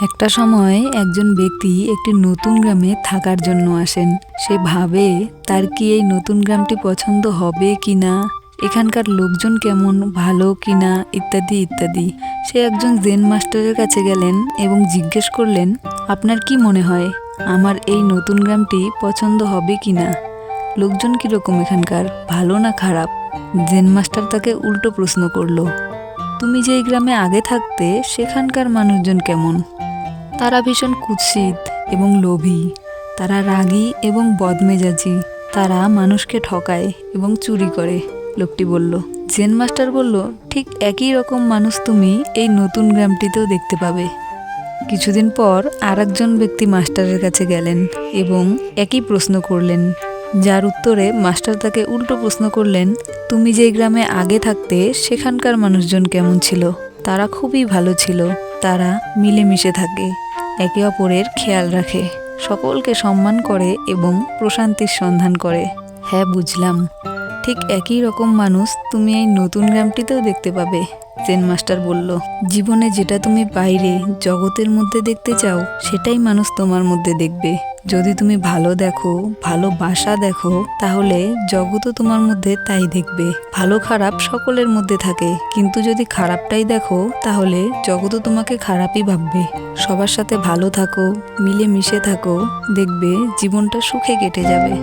একটা সময় একজন ব্যক্তি একটি নতুন গ্রামে থাকার জন্য আসেন। সে ভাবে তার কি এই নতুন গ্রামটি পছন্দ হবে কিনা, এখানকার লোকজন কেমন, ভালো কিনা, ইত্যাদি ইত্যাদি। সে একজন জেন মাস্টারের কাছে গেলেন এবং জিজ্ঞেস করলেন, আপনার কি মনে হয় আমার এই নতুন গ্রামটি পছন্দ হবে কিনা? লোকজন কিরকম এখানকার, ভালো না খারাপ? জেন মাস্টার তাকে উল্টো প্রশ্ন করলো, তুমি যেই গ্রামে আগে থাকতে সেখানকার মানুষজন কেমন? তারা ভীষণ কুৎসিত এবং লোভী, তারা রাগী এবং বদমেজাজি, তারা মানুষকে ঠকায় এবং চুরি করে, লোকটি বলল। জেন মাস্টার বলল, ঠিক একই রকম মানুষ তুমি এই নতুন গ্রামটিতেও দেখতে পাবে। কিছুদিন পর আরেকজন ব্যক্তি মাস্টারের কাছে গেলেন এবং একই প্রশ্ন করলেন, যার উত্তরে মাস্টার তাকে উল্টো প্রশ্ন করলেন, তুমি যেই গ্রামে আগে থাকতে সেখানকার মানুষজন কেমন ছিল? তারা খুবই ভালো ছিল, তারা মিলেমিশে থাকে, একে অপরের খেয়াল রাখে, সকলকে সম্মান করে এবং প্রশান্তির সন্ধান করে। হ্যাঁ, বুঝলাম, ঠিক একই রকম মানুষ তুমি এই নতুন গ্রামটিতেও দেখতে পাবে, জেন মাস্টার বলল। জীবনে যেটা তুমি বাইরে জগতের মধ্যে দেখতে চাও সেটাই মানুষ তোমার মধ্যে দেখবে। যদি তুমি ভালো দেখো, ভালোবাসা দেখো, তাহলে জগৎও তোমার মধ্যে তাই দেখবে। ভালো খারাপ সকলের মধ্যে থাকে, কিন্তু যদি খারাপটাই দেখো তাহলে জগৎও তোমাকে খারাপই ভাববে। সবার সাথে ভালো থাকো, মিলেমিশে থাকো, দেখবে জীবনটা সুখে কেটে যাবে।